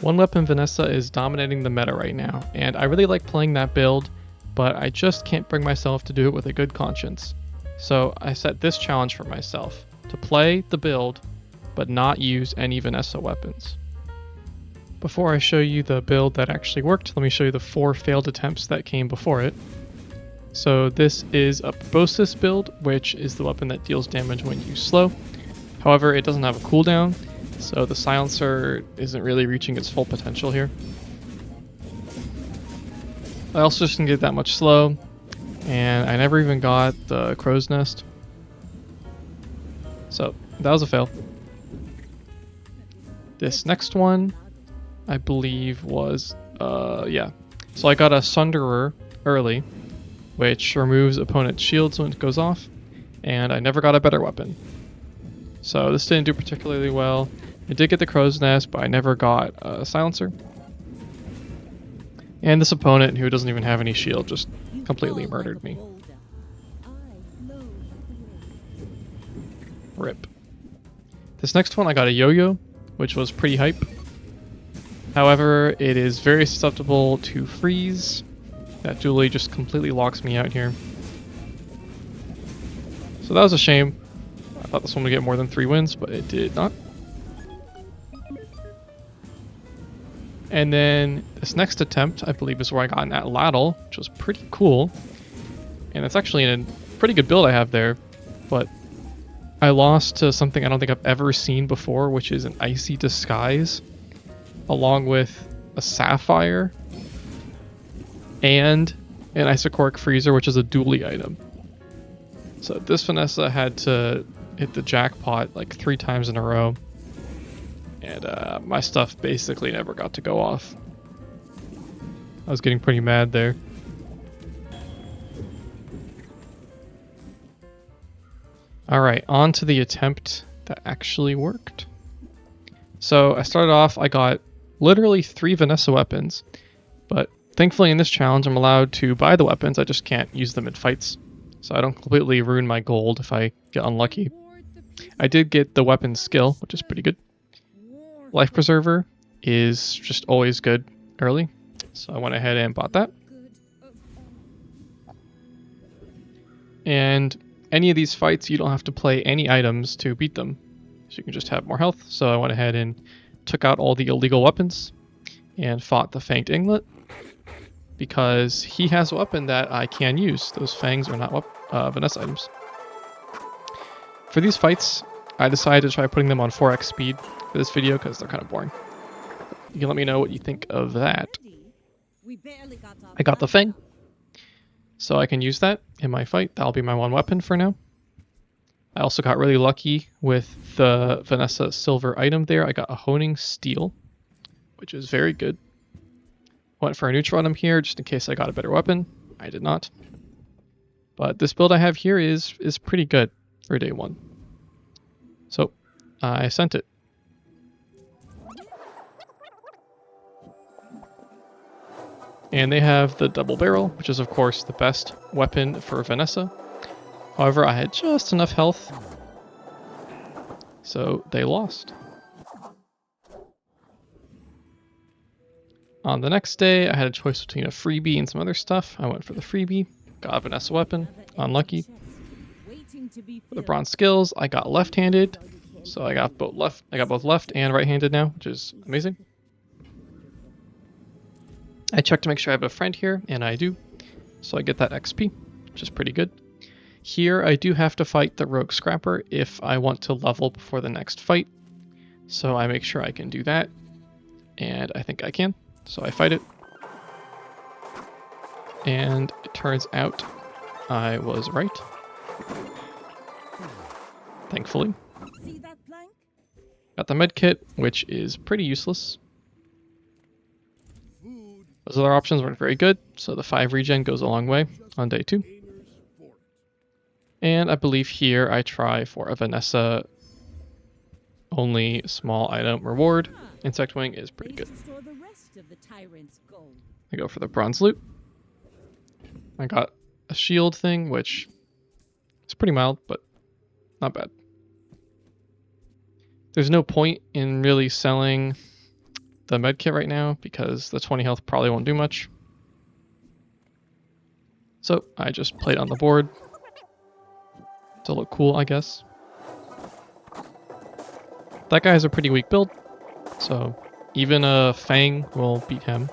One weapon Vanessa is dominating the meta right now, and I really like playing that build, but I just can't bring myself to do it with a good conscience. So I set this challenge for myself, to play the build, but not use any Vanessa weapons. Before I show you the build that actually worked, let me show you the 4 failed attempts that came before it. So this is a Bazaar build, which is the weapon that deals damage when you slow. However, it doesn't have a cooldown, so the silencer isn't really reaching its full potential here. I also just didn't get that much slow, and I never even got the crow's nest. So that was a fail. This next one, I believe was, yeah. So I got a Sunderer early, which removes opponent's shields when it goes off, and I never got a better weapon. So this didn't do particularly well. I did get the crow's nest, but I never got a silencer. And this opponent, who doesn't even have any shield, just completely murdered me. RIP. This next one I got a yo-yo, which was pretty hype. However, it is very susceptible to freeze. That dually just completely locks me out here. So that was a shame. I thought this one would get more than 3 wins, but it did not. And then this next attempt, I believe, is where I got an Atlatl, which was pretty cool. And it's actually a pretty good build I have there, but I lost to something I don't think I've ever seen before, which is an Icy Disguise, along with a Sapphire and an Isochoric Freezer, which is a dually item. So this Vanessa had to hit the jackpot like 3 times in a row, and my stuff basically never got to go off. I was getting pretty mad there. Alright, on to the attempt that actually worked. So I started off, I got literally 3 Vanessa weapons, but thankfully in this challenge I'm allowed to buy the weapons, I just can't use them in fights. So I don't completely ruin my gold if I get unlucky. I did get the weapon skill, which is pretty good. Life Preserver is just always good early, so I went ahead and bought that. And any of these fights, you don't have to play any items to beat them, so you can just have more health. So I went ahead and took out all the illegal weapons and fought the Fanged Inglet, because he has a weapon that I can use. Those fangs are not Vanessa items. For these fights, I decided to try putting them on 4x speed for this video because they're kind of boring. You can let me know what you think of that. I got the Fang, so I can use that in my fight. That'll be my one weapon for now. I also got really lucky with the Vanessa silver item there. I got a Honing Steel, which is very good. Went for a neutral item here just in case I got a better weapon. I did not. But this build I have here is pretty good for day 1. So I sent it. And they have the double barrel, which is of course the best weapon for Vanessa. However, I had just enough health, so they lost. On the next day, I had a choice between a freebie and some other stuff. I went for the freebie, got a Vanessa weapon, unlucky. For the bronze skills, I got left-handed, so I got both left and right-handed now, which is amazing. I checked to make sure I have a friend here, and I do, so I get that XP, which is pretty good. Here, I do have to fight the Rogue Scrapper if I want to level before the next fight, so I make sure I can do that, and I think I can, so I fight it. And it turns out I was right. Thankfully. Got the med kit, which is pretty useless. Those other options weren't very good, so the 5 regen goes a long way on day 2. And I believe here I try for a Vanessa only small item reward. Insect Wing is pretty good. I go for the bronze loot. I got a shield thing, which is pretty mild, but not bad. There's no point in really selling the med kit right now because the 20 health probably won't do much. So I just play it on the board to look cool, I guess. That guy has a pretty weak build, so even a Fang will beat him.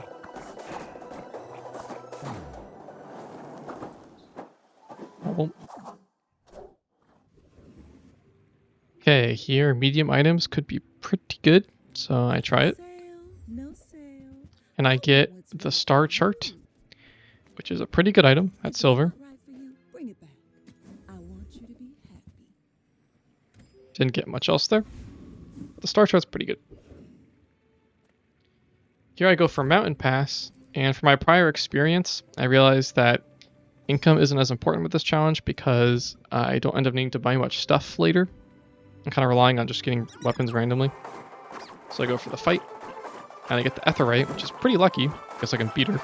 Okay, here medium items could be pretty good, so I try it. And I get the star chart, which is a pretty good item at silver. Didn't get much else there. But the star chart's pretty good. Here I go for Mountain Pass, and from my prior experience, I realized that income isn't as important with this challenge because I don't end up needing to buy much stuff later. I'm kind of relying on just getting weapons randomly. So I go for the fight, and I get the Etherite, which is pretty lucky, because I can beat her.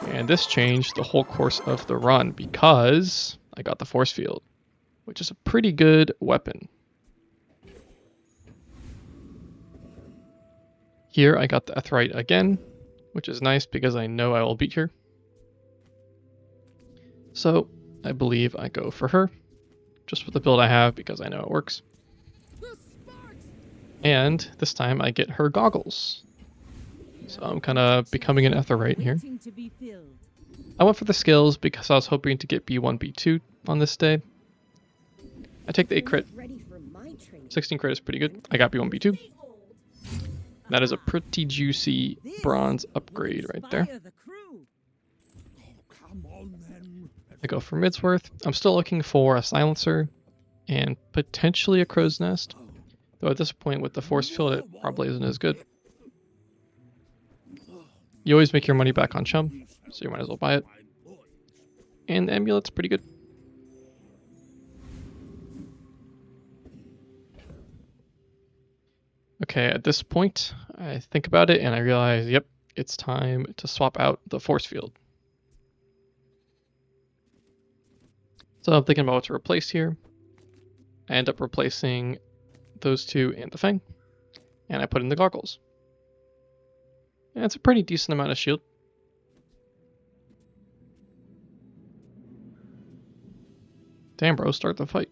And this changed the whole course of the run because I got the Force Field, which is a pretty good weapon. Here I got the Etherite again, which is nice because I know I will beat her. So I believe I go for her, just with the build I have because I know it works. And this time I get her goggles. So I'm kind of becoming an Etherite here. I went for the skills because I was hoping to get B1, B2 on this day. I take the 8 crit. 16 crit is pretty good. I got B1, B2. That is a pretty juicy bronze upgrade right there. I go for Midsworth. I'm still looking for a silencer and potentially a crow's nest. Though at this point with the force field it probably isn't as good. You always make your money back on chum, so you might as well buy it. And the amulet's pretty good. Okay, at this point, I think about it and I realize, yep, it's time to swap out the force field. So I'm thinking about what to replace here. I end up replacing those two and the Fang. And I put in the goggles. And it's a pretty decent amount of shield. Damn, bro, start the fight.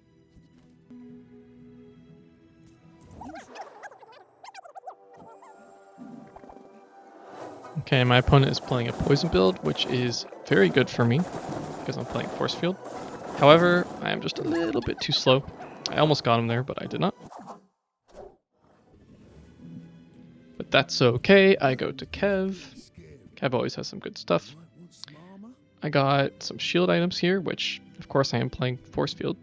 Okay, my opponent is playing a poison build, which is very good for me because I'm playing force field. However, I am just a little bit too slow. I almost got him there, but I did not. But that's okay. I go to Kev. Kev always has some good stuff. I got some shield items here, which of course I am playing force field.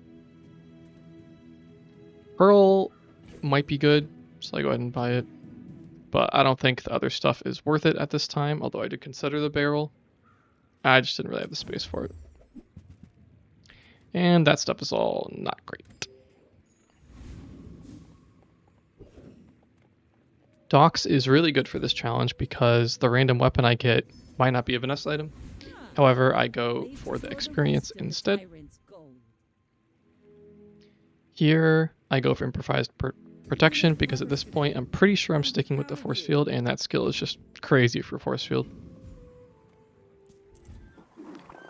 Pearl might be good, so I go ahead and buy it. But I don't think the other stuff is worth it at this time, although I did consider the barrel. I just didn't really have the space for it. And that stuff is all not great. Dox is really good for this challenge because the random weapon I get might not be a Vanessa item. However, I go for the experience instead. Here, I go for improvised protection because at this point I'm pretty sure I'm sticking with the force field and that skill is just crazy for force field.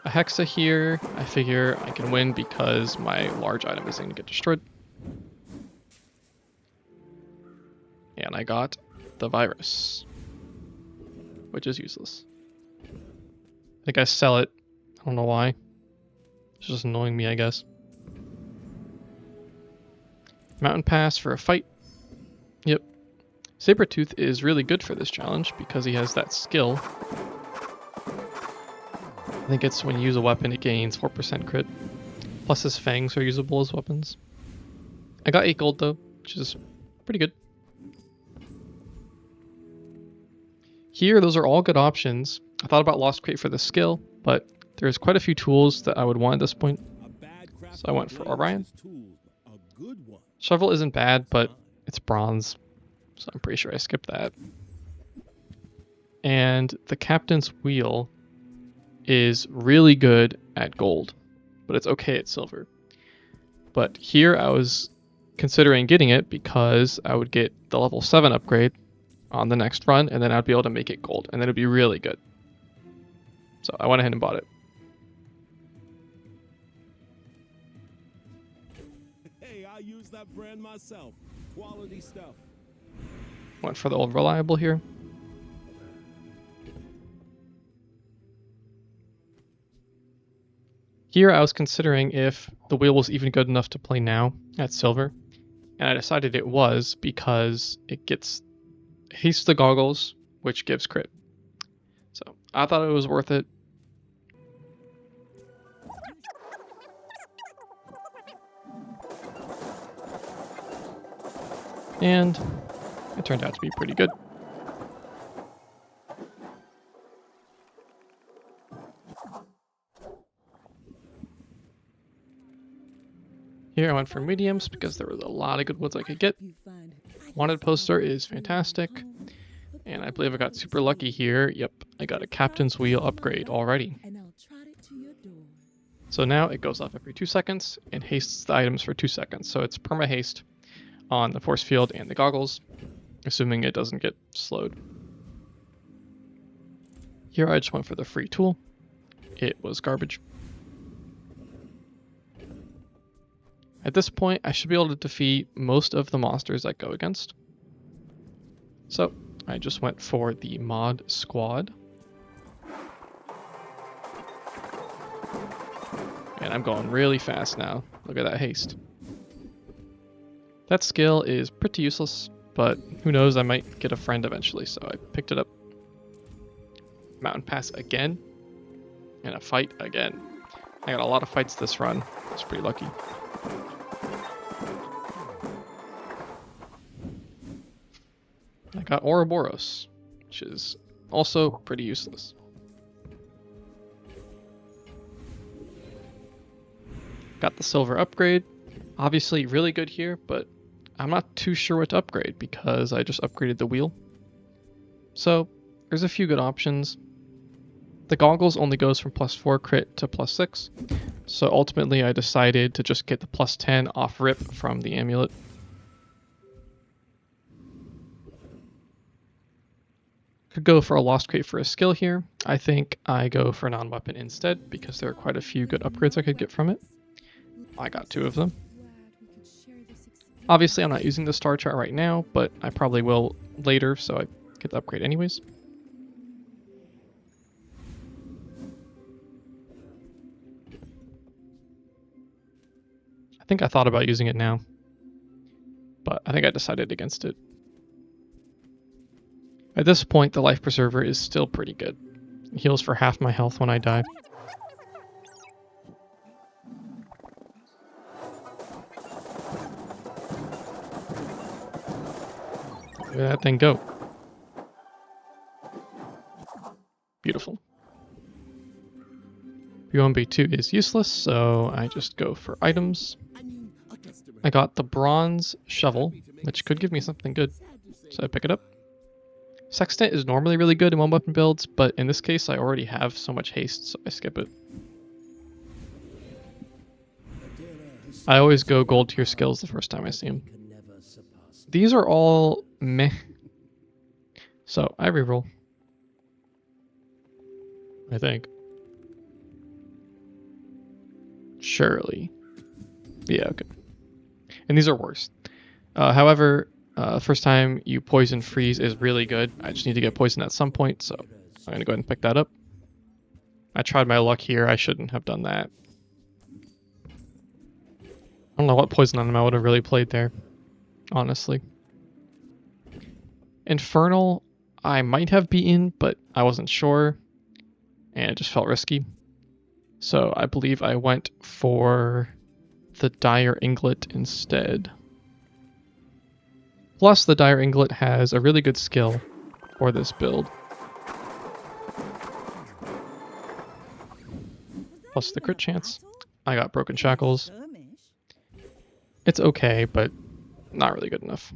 A Hexa here, I figure I can win because my large item isn't going to get destroyed. And I got the virus, which is useless. I think I sell it. I don't know why. It's just annoying me, I guess. Mountain Pass for a fight. Yep. Sabretooth is really good for this challenge because he has that skill. I think it's when you use a weapon it gains 4% crit. Plus his fangs are usable as weapons. I got 8 gold though, which is pretty good. Here, those are all good options. I thought about Lost Crate for the skill, but there's quite a few tools that I would want at this point. So I went for Orion. Shovel isn't bad, but it's bronze, so I'm pretty sure I skipped that. And the Captain's Wheel is really good at gold, but it's okay at silver. But here I was considering getting it because I would get the level 7 upgrade, on the next run, and then I'd be able to make it gold, and then it'd be really good. So I went ahead and bought it. Hey, I use that brand myself. Quality stuff. Went for the old reliable here. Here I was considering if the wheel was even good enough to play now at silver, and I decided it was because it gets haste the goggles, which gives crit. So I thought it was worth it. And it turned out to be pretty good. Here I went for mediums because there was a lot of good woods I could get. Wanted poster is fantastic. And I believe I got super lucky here. Yep, I got a captain's wheel upgrade already. So now it goes off every 2 seconds and hastes the items for 2 seconds. So it's perma haste on the force field and the goggles, assuming it doesn't get slowed. Here I just went for the free tool. It was garbage. At this point, I should be able to defeat most of the monsters I go against. So I just went for the mod squad. And I'm going really fast now. Look at that haste. That skill is pretty useless, but who knows, I might get a friend eventually, so I picked it up. Mountain pass again, and a fight again. I got a lot of fights this run. It's pretty lucky. I got Ouroboros, which is also pretty useless. Got the silver upgrade. Obviously really good here, but I'm not too sure what to upgrade because I just upgraded the wheel. So there's a few good options. The goggles only goes from +4 crit to +6. So ultimately I decided to just get the +10 off rip from the amulet. Could go for a lost crate for a skill here. I think I go for non-weapon instead because there are quite a few good upgrades I could get from it. I got 2 of them. Obviously I'm not using the star chart right now, but I probably will later, so I get the upgrade anyways. I think I thought about using it now, but I think I decided against it. At this point, the life preserver is still pretty good. It heals for half my health when I die. Look at that thing go. Beautiful. B1, B2 is useless, so I just go for items. I got the bronze shovel, which could give me something good, so I pick it up. Sextant is normally really good in one weapon builds, but in this case I already have so much haste, so I skip it. I always go gold tier skills the first time I see them. These are all meh, so I reroll. I think. Surely. Yeah, okay. And these are worse. However, first time you poison freeze is really good. I just need to get poisoned at some point, so I'm going to go ahead and pick that up. I tried my luck here. I shouldn't have done that. I don't know what poison on him I would have really played there, honestly. Infernal, I might have beaten, but I wasn't sure, and it just felt risky. So I believe I went for the Dire Inglet instead. Plus, the Dire Inglet has a really good skill for this build. Plus the crit chance. I got Broken Shackles. It's okay, but not really good enough.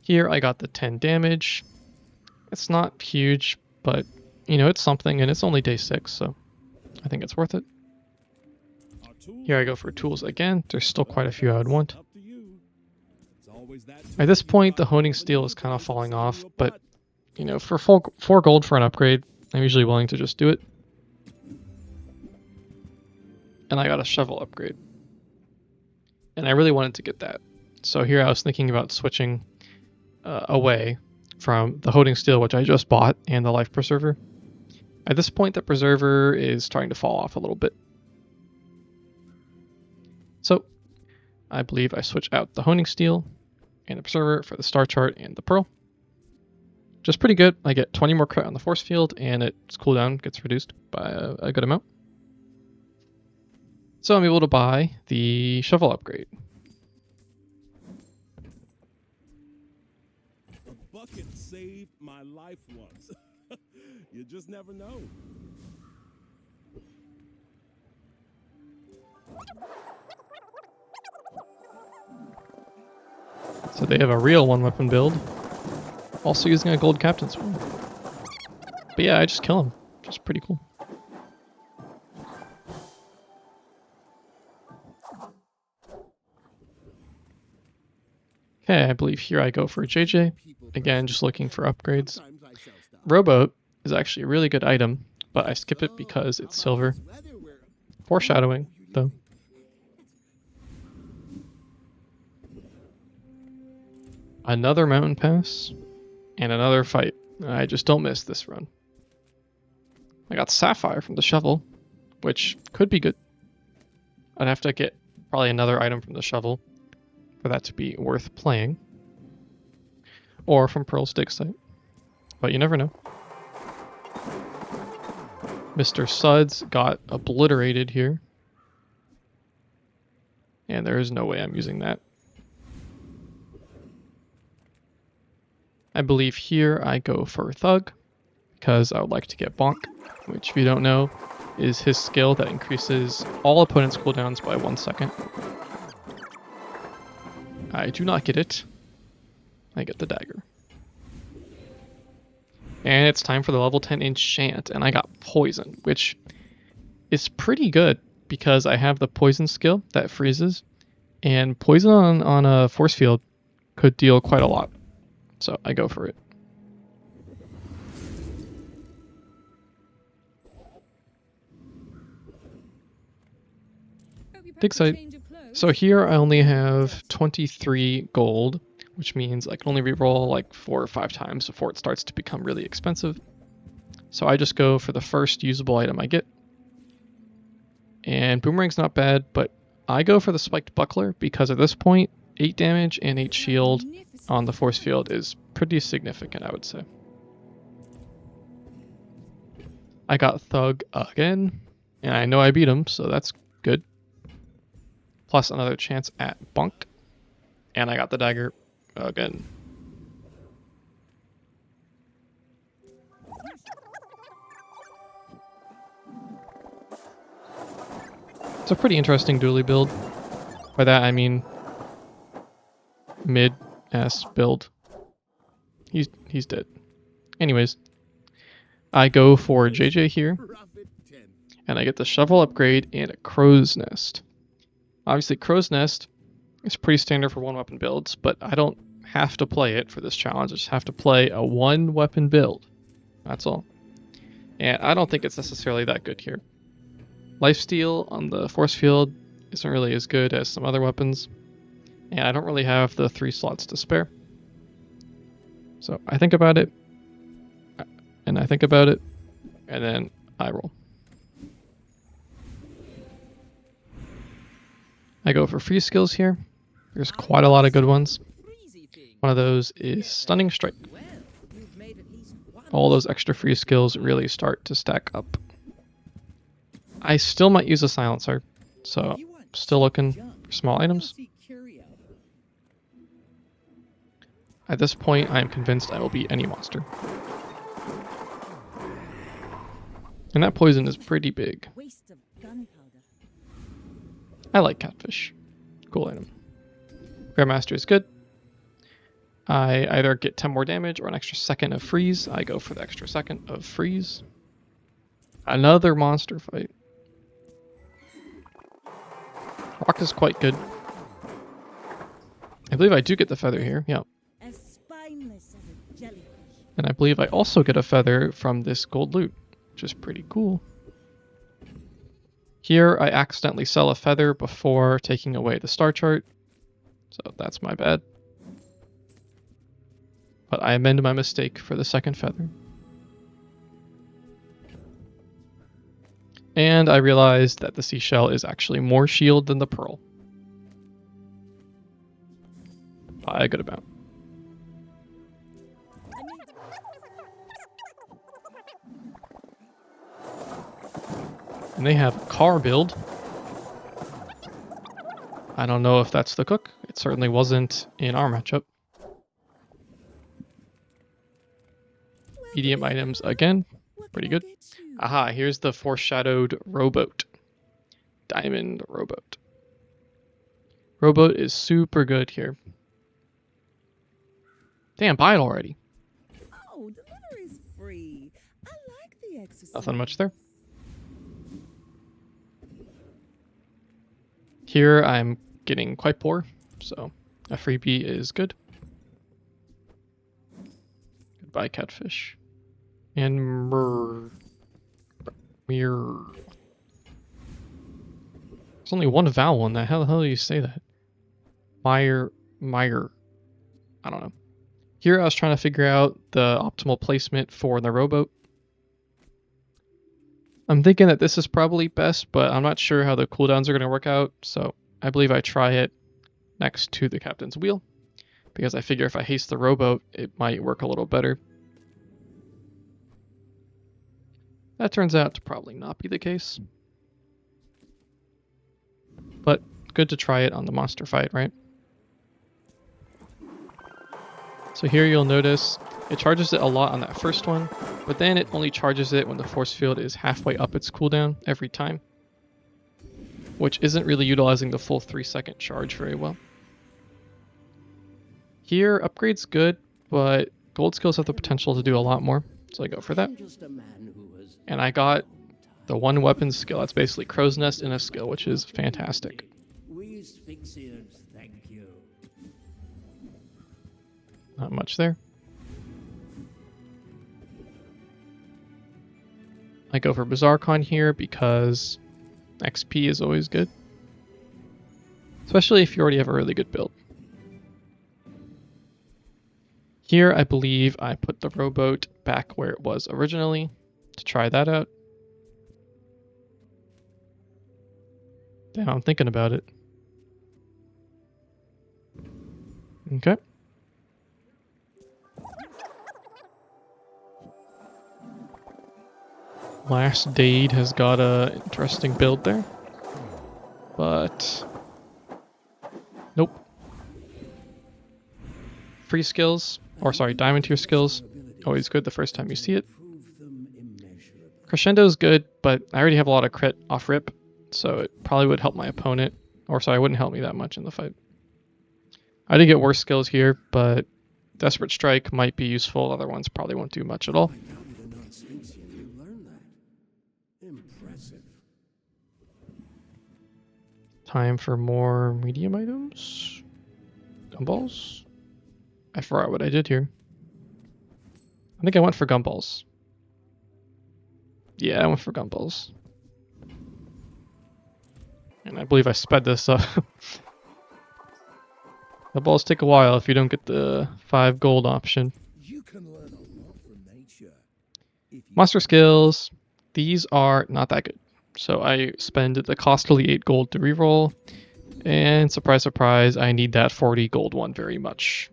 Here I got the 10 damage. It's not huge, but you know, it's something, and it's only day 6, so I think it's worth it. Here I go for tools again. There's still quite a few I would want. Was that At this point, the honing steel is kind of falling off, but you know, for 4 gold for an upgrade, I'm usually willing to just do it. And I got a shovel upgrade. And I really wanted to get that. So here I was thinking about switching away from the honing steel, which I just bought, and the life preserver. At this point, the preserver is starting to fall off a little bit. So I believe I switch out the honing steel and the preserver for the star chart and the pearl. Just pretty good. I get 20 more crit on the force field, and its cooldown gets reduced by a good amount. So I'm able to buy the shovel upgrade. a bucket saved my life once? You just never know. So they have a real one-weapon build. Also using a gold captain's one. But yeah, I just kill him. Which is pretty cool. Okay, I believe here I go for JJ. Again, just looking for upgrades. Rowboat is actually a really good item, but I skip it because it's silver. Foreshadowing, though. Another mountain pass, and another fight. I just don't miss this run. I got Sapphire from the shovel, which could be good. I'd have to get probably another item from the shovel for that to be worth playing. Or from Pearl's dig site. But you never know. Mr. Suds got obliterated here. And there is no way I'm using that. I believe here I go for Thug, because I would like to get Bonk, which if you don't know, is his skill that increases all opponents' cooldowns by 1 second. I do not get it. I get the dagger. And it's time for the level 10 enchant, and I got Poison, which is pretty good because I have the Poison skill that freezes, and Poison on a force field could deal quite a lot. So I go for it. Dig site. So here I only have 23 gold, which means I can only reroll like 4 or 5 times before it starts to become really expensive. So I just go for the first usable item I get. And Boomerang's not bad, but I go for the Spiked Buckler because at this point, 8 damage and 8 shield on the force field is pretty significant, I would say. I got Thug again, and I know I beat him, so that's good. Plus another chance at Bonk, and I got the dagger again. It's a pretty interesting dually build. By that I mean mid-ass build. He's dead. Anyways, I go for JJ here, and I get the shovel upgrade and a crow's nest. Obviously, crow's nest is pretty standard for one weapon builds, but I don't have to play it for this challenge. I just have to play a one weapon build. That's all. And I don't think it's necessarily that good here. Lifesteal on the force field isn't really as good as some other weapons, and I don't really have the 3 slots to spare. So I think about it, and I think about it, and then I roll. I go for free skills here. There's quite a lot of good ones. One of those is Stunning Strike. All those extra free skills really start to stack up. I still might use a Silencer, so still looking for small items. At this point, I am convinced I will beat any monster. And that poison is pretty big. I like Catfish. Cool item. Grandmaster is good. I either get 10 more damage or an extra second of freeze. I go for the extra second of freeze. Another monster fight. Rock is quite good. I believe I do get the feather here, yeah. As spineless as a jellyfish. And I believe I also get a feather from this gold loot, which is pretty cool. Here, I accidentally sell a feather before taking away the star chart, so that's my bad. But I amend my mistake for the second feather. And I realized that the seashell is actually more shield than the pearl. By a good amount. And they have a car build. I don't know if that's the cook. It certainly wasn't in our matchup. Medium items again. Pretty good. Aha, here's the foreshadowed rowboat. Diamond rowboat. Rowboat is super good here. Damn, buy it already. Oh, delivery's free. I like the exercise. Nothing much there. Here I'm getting quite poor, so a freebie is good. Goodbye, catfish. And mirror. There's only one vowel in that. How the hell do you say that? Meyer. I don't know. Here I was trying to figure out the optimal placement for the rowboat. I'm thinking that this is probably best, but I'm not sure how the cooldowns are going to work out, so I believe I try it next to the captain's wheel, because I figure if I haste the rowboat, it might work a little better. That turns out to probably not be the case. But good to try it on the monster fight, right? So here you'll notice it charges it a lot on that first one, but then it only charges it when the force field is halfway up its cooldown every time, which isn't really utilizing the full 3-second charge very well. Here, upgrade's good, but gold skills have the potential to do a lot more, so I go for that. And I got the one weapon skill. That's basically Crow's Nest in a skill, which is fantastic. Not much there. I go for Bazaar here because XP is always good. Especially if you already have a really good build. Here I believe I put the rowboat back where it was originally to try that out. Damn, I'm thinking about it. Okay. Last Dade has got a interesting build there. But nope. Free skills, or sorry, diamond tier skills, always good the first time you see it. Crescendo's good, but I already have a lot of crit off rip, so it probably would help my opponent. Or sorry, it wouldn't help me that much in the fight. I did get worse skills here, but Desperate Strike might be useful. Other ones probably won't do much at all. Time for more medium items. Gumballs. I forgot what I did here. I think I went for gumballs. Yeah, I went for gumballs. And I believe I sped this up. The balls take a while if you don't get the 5 gold option. You can learn a lot from nature. Monster skills. These are not that good. So I spend the costly 8 gold to reroll. And surprise, surprise, I need that 40 gold one very much.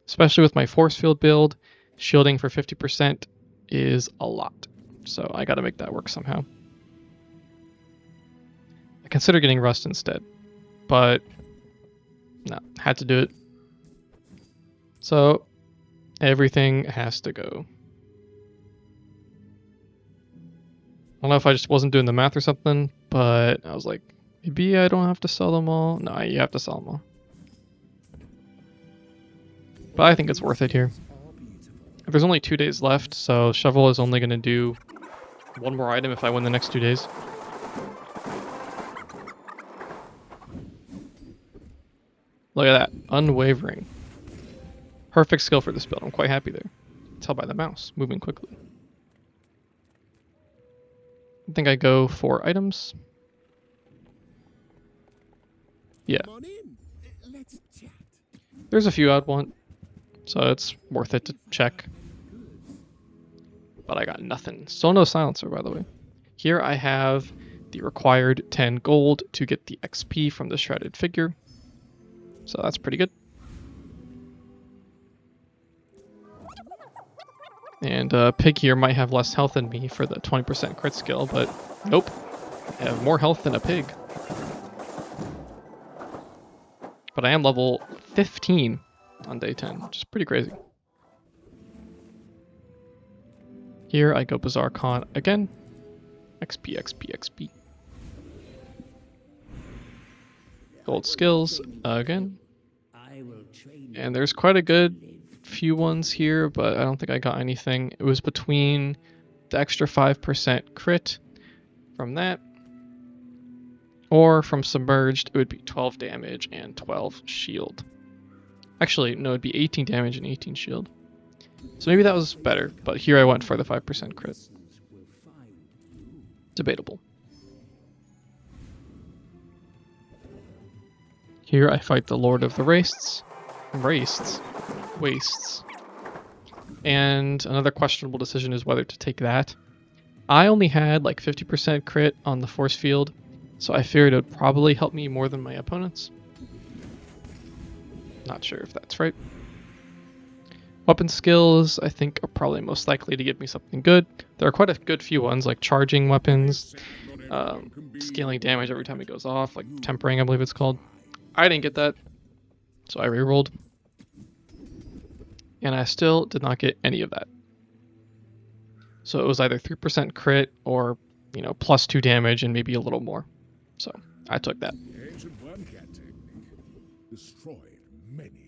Especially with my force field build, shielding for 50% is a lot. So I gotta make that work somehow. I consider getting rust instead, but no, had to do it. So everything has to go. I don't know if I just wasn't doing the math or something, but I was like, maybe I don't have to sell them all. No, you have to sell them all. But I think it's worth it here. There's only 2 days left, so Shovel is only going to do 1 more item if I win the next 2 days. Look at that. Unwavering. Perfect skill for this build. I'm quite happy there. Tell by the mouse. Moving quickly. I think I go for items. Yeah. Come on in. Let's chat. There's a few I'd want. So it's worth it to check. But I got nothing. Still no silencer, by the way. Here I have the required 10 gold to get the XP from the shredded figure. So that's pretty good. And Pig here might have less health than me for the 20% crit skill, but nope. I have more health than a pig. But I am level 15 on day 10, which is pretty crazy. Here I go Bazaar Con again. XP, XP, XP. Gold skills again. And there's quite a good few ones here, but I don't think I got anything. It was between the extra 5% crit from that, or from submerged, it would be 12 damage and 12 shield. Actually, no, it'd be 18 damage and 18 shield. So maybe that was better, but here I went for the 5% crit. Debatable. Here I fight the Lord of the Wastes. And another questionable decision is whether to take that. I only had like 50% crit on the force field, so I figured it would probably help me more than my opponents. Not sure if that's right. Weapon skills, I think, are probably most likely to give me something good. There are quite a good few ones, like charging weapons, scaling damage every time it goes off, like tempering, I believe it's called. I didn't get that, so I rerolled. And I still did not get any of that. So it was either 3% crit or, you know, plus 2 damage and maybe a little more. So I took that.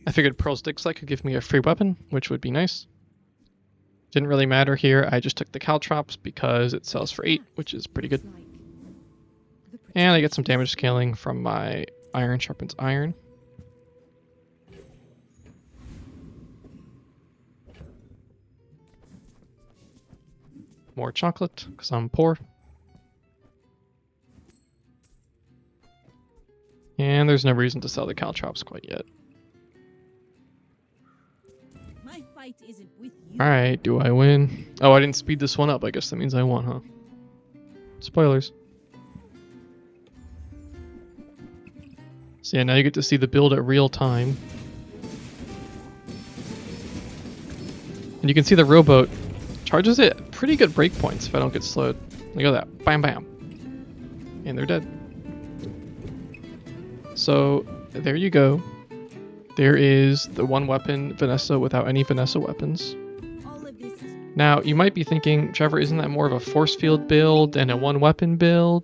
I figured Pearl's Dig Slate could give me a free weapon, which would be nice. Didn't really matter here. I just took the Caltrops because it sells for 8, which is pretty good. And I get some damage scaling from my Iron Sharpens Iron. More chocolate, because I'm poor. And there's no reason to sell the Caltrops quite yet. My fight isn't with you. Alright, do I win? Oh, I didn't speed this one up. I guess that means I won, huh? Spoilers. So yeah, now you get to see the build at real time. And you can see the rowboat charges it at pretty good breakpoints if I don't get slowed. Look at that. Bam, bam. And they're dead. So, there you go. There is the one weapon Vanessa without any Vanessa weapons. All of this is Now, you might be thinking, Trevor, isn't that more of a force field build and a one weapon build?